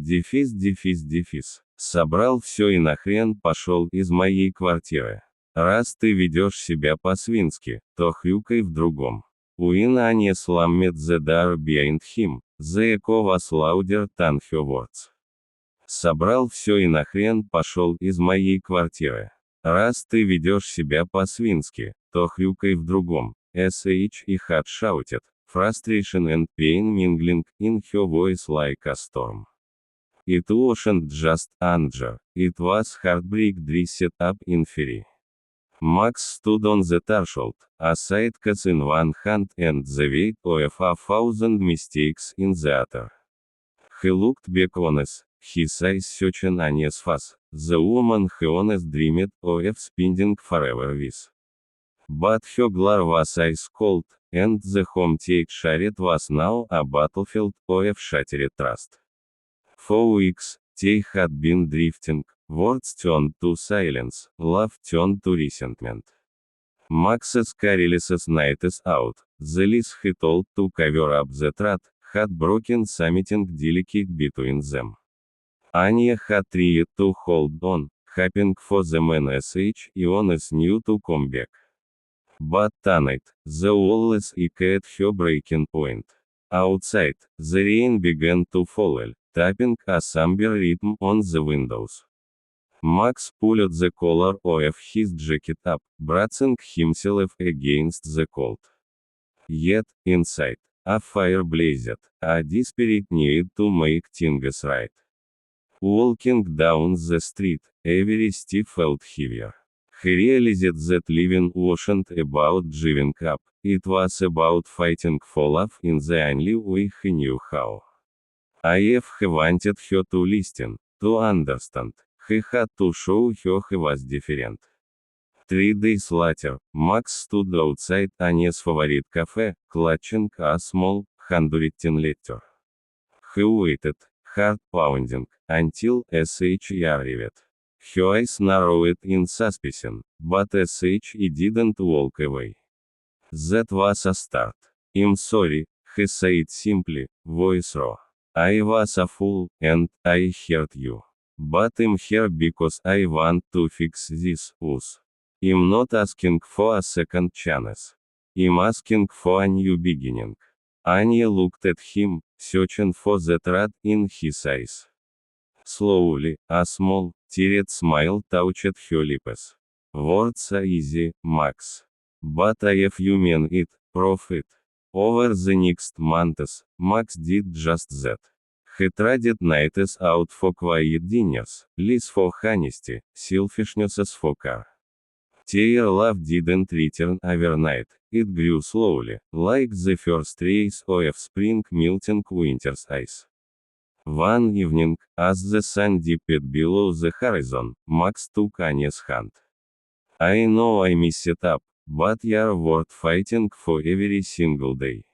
Дефис. Собрал все и нахрен пошел из моей квартиры. Раз ты ведешь себя по-свински, то хрюкай в другом. When Anya slammed the door behind him, the echo was louder than her words. Собрал все и нахрен пошел из моей квартиры. Раз ты ведешь себя по-свински, то хрюкай в другом. SH и had shouted, frustration and pain mingling in her voice like a storm. It wasn't just anger, it was heartbreak dressed up in fury. Max stood on the threshold, a sidecuts in one hand and the weight of 1,000 mistakes in the other. He looked back on us, his eyes searching Anya's face, the woman he honest dreamed of spending forever with. But her glare was ice cold, and the home take shared was now a battlefield of shattered trust. For weeks, they had been drifting, words turned to silence, love turned to resentment. Max's careless nights out, the lies he told to cover up the truth, had broken something delicate between them. Anya had tried to hold on, hoping for the message Ionis knew to come back. But tonight, the walls echoed her breaking point. Outside, the rain began to fall, tapping a somber rhythm on the windows. Max pulled the collar of his jacket up, bracing himself against the cold. Yet, inside, a fire blazed, a desperate need to make things right. Walking down the street, every step felt heavier. He realized that living wasn't about giving up, it was about fighting for love in the only way he knew how. If he wanted her to listen, to understand, he had to show her he was different. 3 days later, Max stood outside Anya's favorite cafe, clutching a small, handwritten letter. He waited, heart pounding, until SH arrived. Her eyes narrowed in suspicion, but SHE didn't walk away. That was a start. I'm sorry, he said simply, voice raw. I was a fool, and I hurt you. But I'm here because I want to fix this, us. I'm not asking for a second chance. I'm asking for a new beginning. Anya looked at him, searching for the truth in his eyes. Slowly, a small, teared smile touched her lips. Words are easy, Max. But if you mean it, prove it. Over the next months, Max did just that. He traded nights out for quiet dinners, lies for honesty, selfishness for car. Their love didn't return overnight, it grew slowly, like the first rays of spring melting winter's ice. One evening, as the sun dipped below the horizon, Max took Anya's hand. I know I messed it up, but you're worth fighting for every single day.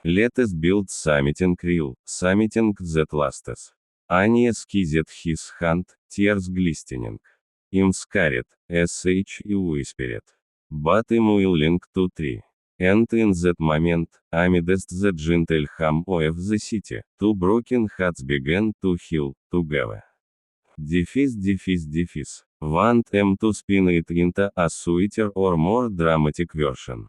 Let's build something real, something that lasts. Anya squeezed his hand, tears glistening. I'm scared, SHE whispered. But I'm willing to try. And in that moment, amidst the gentle hum of the city, 2 broken hearts began to heal, together. Want to spin it into a sweeter or more dramatic version.